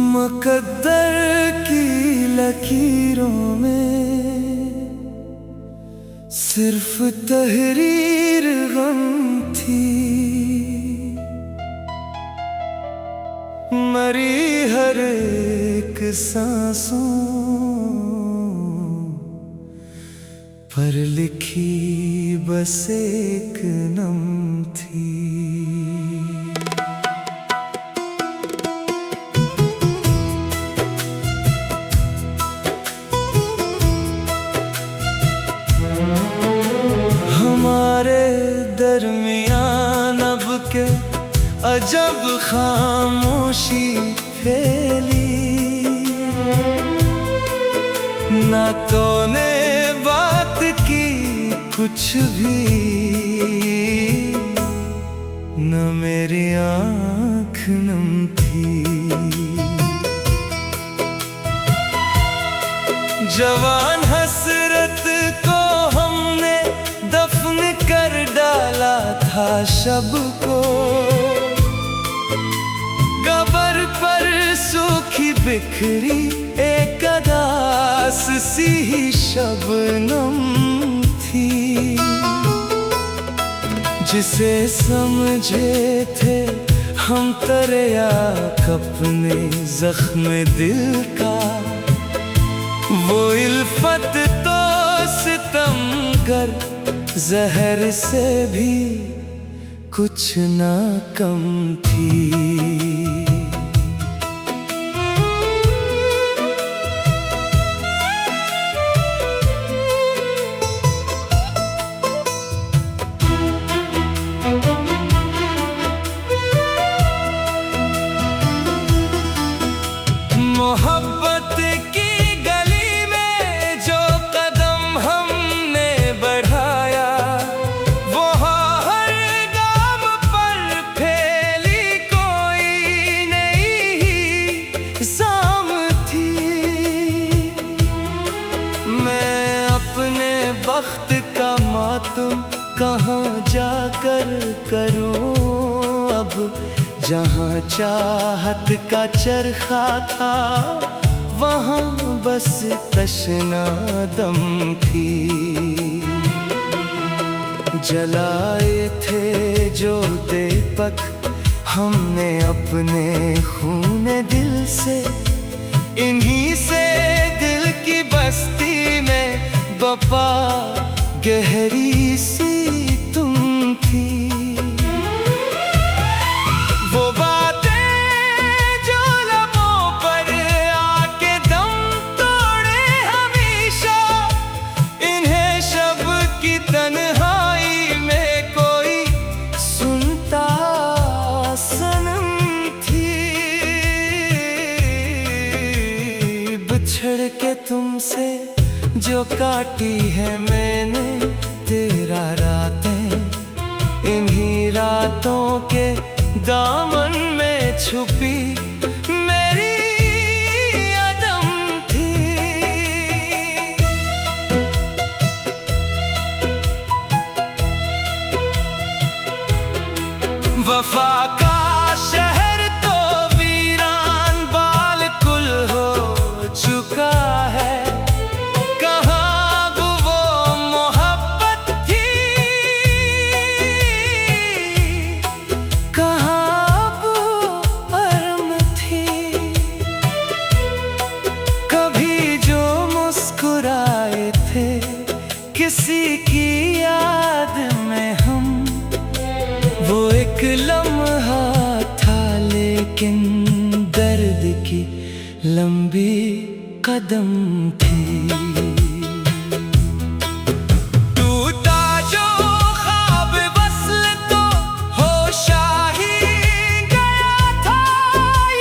मुकद्दर की लकीरों में सिर्फ तहरीर गम थी। मरी हर एक सांसों पर लिखी बस एक नम थी। हमारे दरमियान अब के अजब खामोशी फैली, ना तूने बात की कुछ भी, न मेरी आँख नम थी। जवान हसरत को हमने दफन कर डाला था शब को, कब्र पर सूखी बिखरी एक अदास सी शबनम थी। जिसे समझे थे हम तरिया अपने जख्म दिल का, वो इल्फत तो सितमगर जहर से भी कुछ ना कम थी। मोहब्बत की गली में जो कदम हमने बढ़ाया, वो हर गाम पर फैली कोई नई शाम थी। मैं अपने बख्त का मातम कहाँ जाकर करूं अब, जहाँ चाहत का चरखा था वहाँ बस तशना दम थी। जलाए थे जो दीपक हमने अपने खून दिल से, इन्हीं से दिल की बस्ती में बपा गहरी सी तुम थी। वो बातें जो लबों पर आके दम तोड़े हमेशा, इन्हें शब की तन्हाई में कोई सुनता सनम थी। बिछड़ के तुमसे जो काटी है मैंने तेरा रातें, इन्हीं रातों के दामन में छुपी मेरी अदम थी। वफा का शहर तो वीरान बालकुल हो चुका है, किसी की याद में हम, वो एक लम्हा था लेकिन दर्द की लंबी कदम थी। टूटा जो ख्वाब वस्ल तो होशाही गया था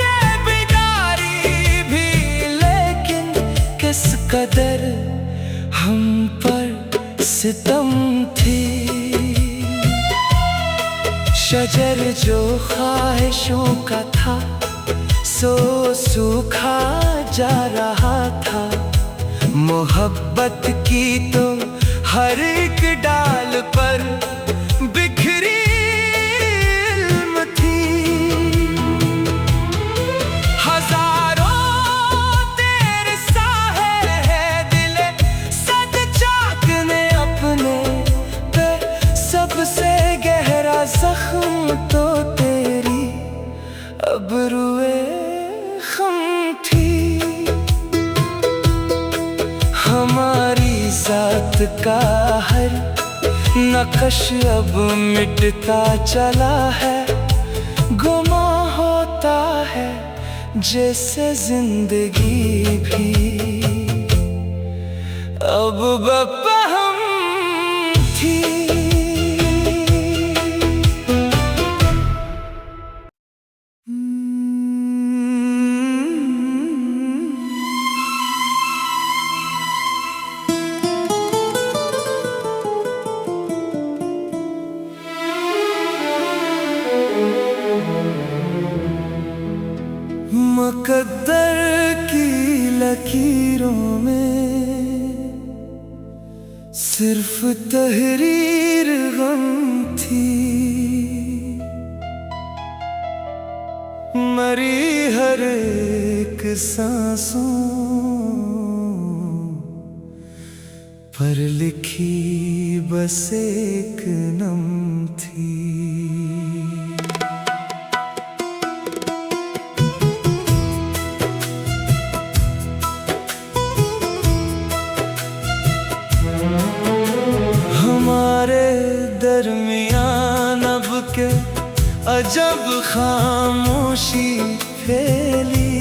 ये बिदारी भी, लेकिन किस कदर हम पर सितम थी। शजर जो ख्वाहिशों का था सो सूखा जा रहा था। मोहब्बत की तो हर एक डाल पर बिखरी इल्म थी। हजारों तेरे साहे है दिले सद चाकने अपने पे, सबसे गहरा जख्म तो तेरी अबरुए खम थी। हमारी जात का हर नक्श अब मिटता चला है, गुमा होता है जैसे जिंदगी भी अब बेफहम थी। मुकद्दर की लकीरों में सिर्फ तहरीर गम थी। मरी हर एक सांसों पर लिखी बस एक नम थी। हमारे दरमियान अब के अजब खामोशी फैली।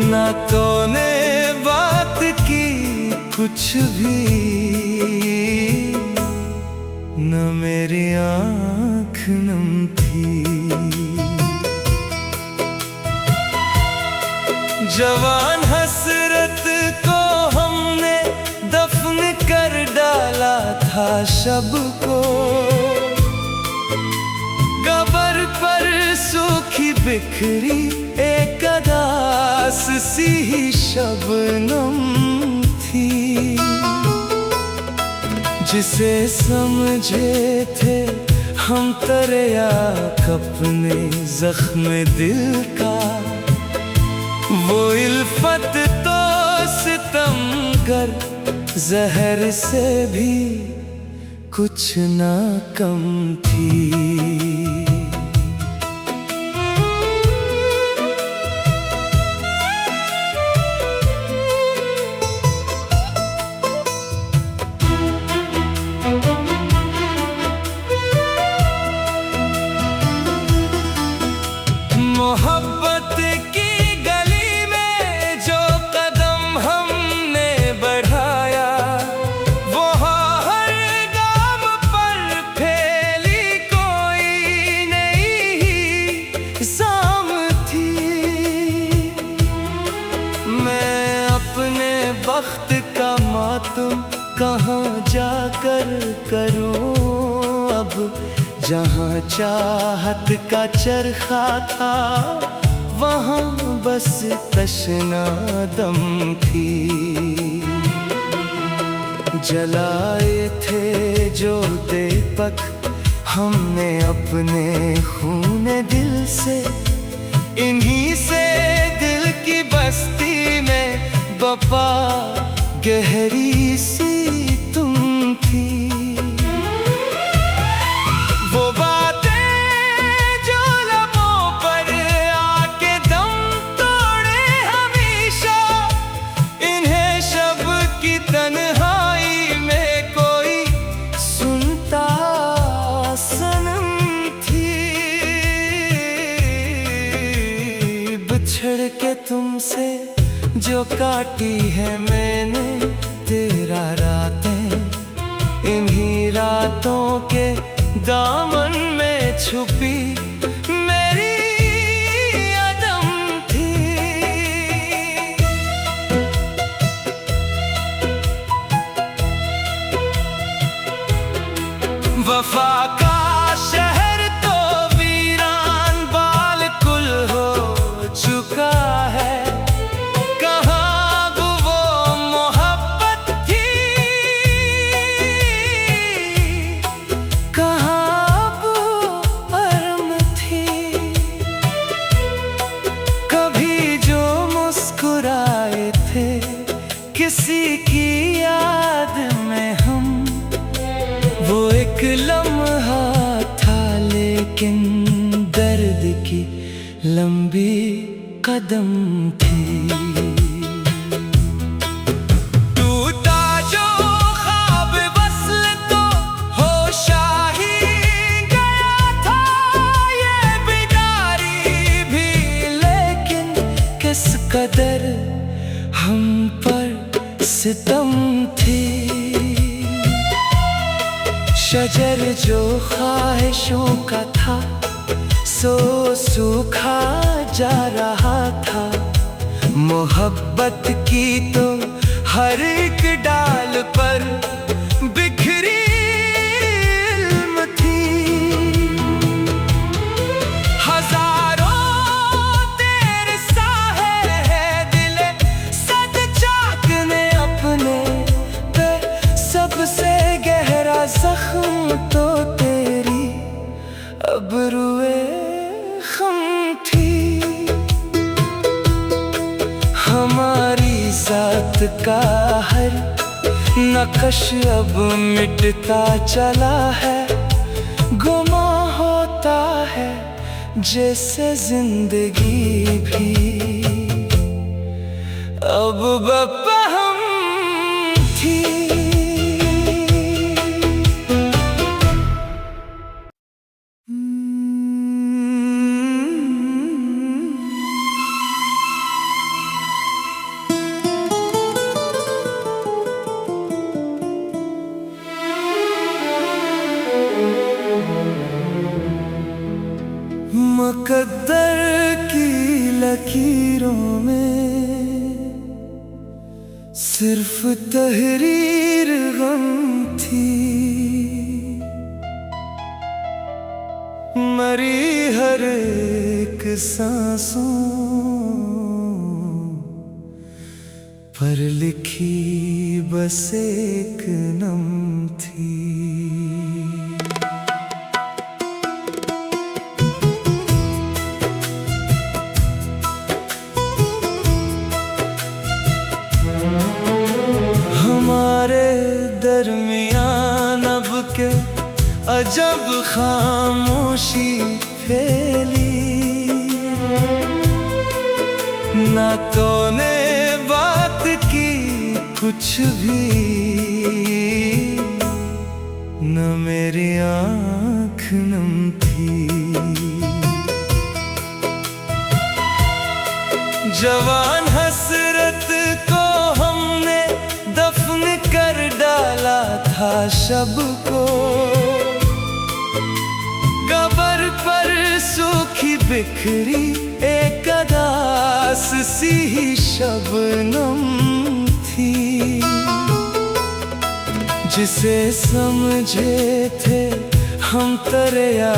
ना तूने बात की कुछ भी, न मेरी आँख नम थी। जवान हसरत को हमने दफन कर डाला था शब को, कब्र पर सूखी बिखरी एक अदास सी शबनम थी। जिसे समझे थे हम तरिया अपने जख्म दिल का, वो इल्फत तो सितमगर जहर से भी कुछ ना कम थी। मोहब्बत की गली में जो कदम हमने बढ़ाया, वो हर गाम पर फैली कोई नई शाम थी। मैं अपने वक्त का मातम कहाँ जाकर करूं अब, जहाँ चाहत का चरखा था वहाँ बस तशना दम थी। जलाए थे जो दीपक हमने अपने खून दिल से, इन्हीं से दिल की बस्ती में वफा गहरी सी तुम थी। वो बातें जो लबों पर आके दम तोड़े हमेशा, इन्हें शब की तन्हाई में कोई सुनता सनम थी। बिछड़ के तुमसे जो काटी है मैंने तेरा रातें, इन्हीं रातों के दामन में छुपी मेरी अदम थी। वफा का शहर तो वीरान बा लेकिन दर्द की लंबी कदम थी। टूटा जो ख्वाब वस्ल तो होशाही गया था ये बिगारी भी, लेकिन किस कदर हम पर सितम थी। शजर जो ख्वाहिशों का था सो सूखा जा रहा था। मोहब्बत की तो हर एक डाल पर बिखरी इल्म थी। हजारों तेरे साहे है दिले सद चाकने अपने पे, सबसे गहरा जख्म तो तेरी अबरुए खम थी। हमारी जात का हर नक्श अब मिटता चला है, गुमा होता है जैसे जिंदगी भी अब बेफहम थी। मुकद्दर की लकीरों में सिर्फ तहरीर गम थी। मरी हर एक सांसों पर लिखी बस एक नम थी। हमारे दरमियान अब के अजब खामोशी फैली, ना तूने बात की कुछ भी, न मेरी आँख नम थी। जवान हसरत को हमने दफन कर डाला था शब को, कब्र पर सूखी बिखरी एक अदास सी शबनम थी। जिसे समझे थे हम तरिया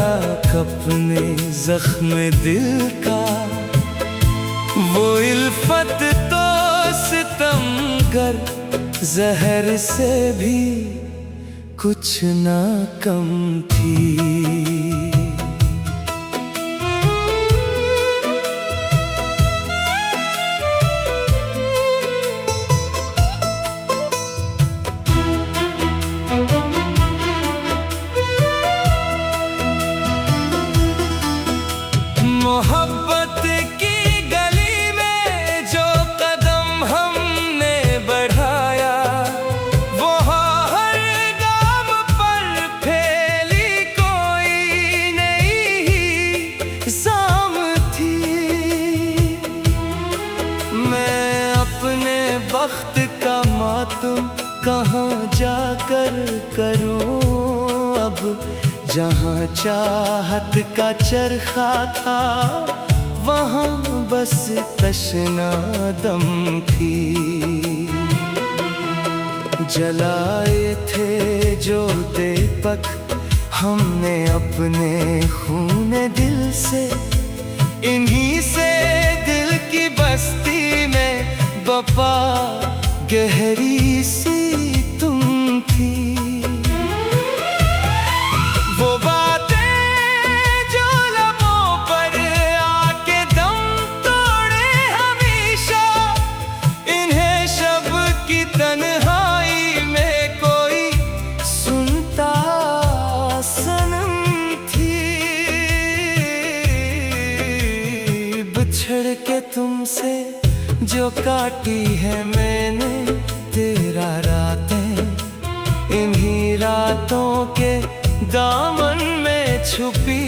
अपने जख्म दिल का, वो इल्फत तो सितमगर जहर से भी कुछ ना कम थी। मोहब्बत की गली में जो कदम हमने बढ़ाया, वो हर गाम पर फैली कोई नई शाम थी। मैं अपने वक्त का मातम कहाँ जाकर करूं अब, जहाँ चाहत का चरखा था वहाँ बस तशना दम थी। जलाए थे जो दीपक हमने अपने खून दिल से, इन्हीं से दिल की बस्ती में वफा गहरी सी तुम थी। वो बातें जो लबों पर आके दम तोड़े हमेशा, इन्हें शब की तन्हाई में कोई सुनता सनम थी। बिछड़ के तुमसे जो काटी है मैंने तेरा रातें, इन्हीं रातों के दामन में छुपी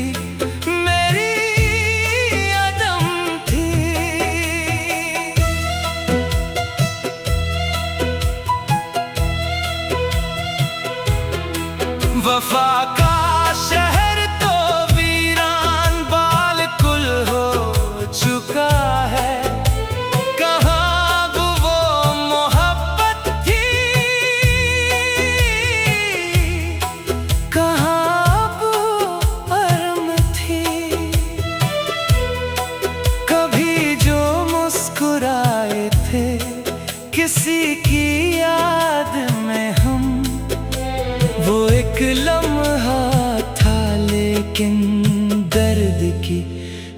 मेरी अदम थी। वफा का शहर तो वीरान बालकुल हो चुका है, कहाँ वो मोहब्बत थी, कहाँ वो अर्म थी। कभी जो मुस्कुराए थे किसी की याद में हम, वो एक लम्हा था लेकिन दर्द की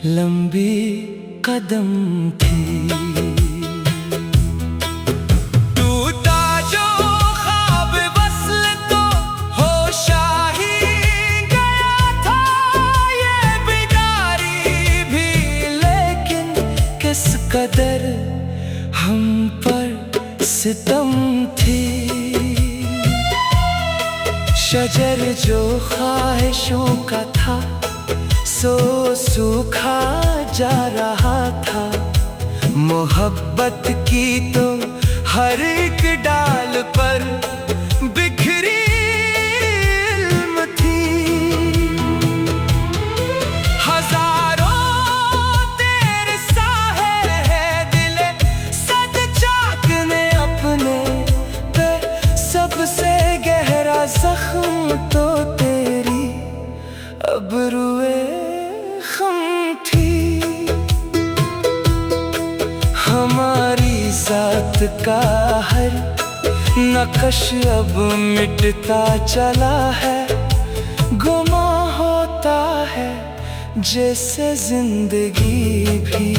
लंबी कदम थी। टूटा जो ख्वाब वस्ल तो होशाही गया था ये बिदारी भी, लेकिन किस कदर हम पर सितम थी। शजर जो ख्वाहिशों का था सो सूखा जा रहा था, मोहब्बत की तो हर एक डाल पर बिखरी इल्म थी। हजारों तेरे साहे है दिले सद चाकने अपने पे, सबसे गहरा जख्म तो तेरी अबरुए खम थी। हमारी जात का हर नक्श अब मिटता चला है, गुमा होता है जैसे जिंदगी भी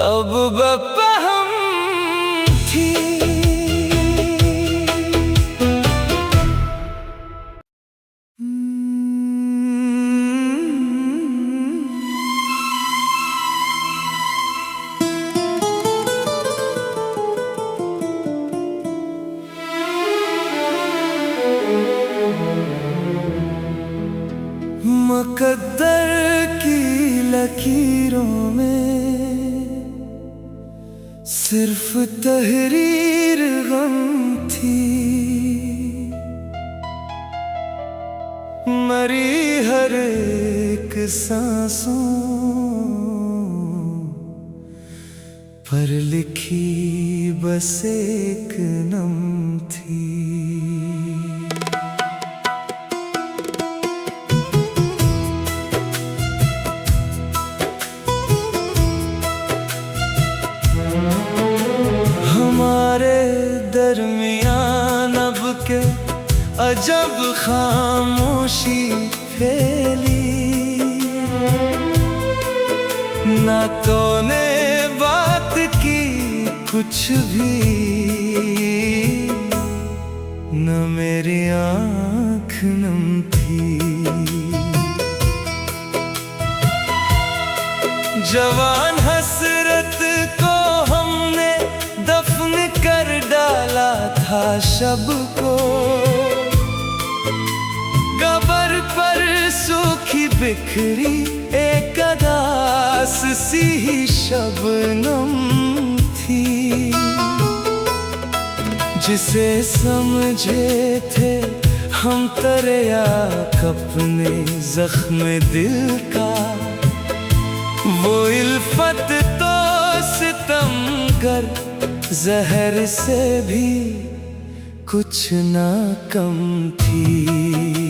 अब बेपहम थी। मुकद्दर की लकीरों में सिर्फ तहरीर गम थी, मरी हर एक सांसों पर लिखी बस एक नम थी। हमारे दरमियान अब के अजब खामोशी फैली, ना तूने बात की कुछ भी, न मेरी आँख नम थी। जवान हसरत को हमने दफन कर डाला था शब को, कब्र पर सूखी बिखरी एक अदास सी शबनम थी। जिसे समझे थे हम तरियाक अपने जख्म दिल का, वो इल्फत तो सितम कर जहर से भी कुछ ना कम थी।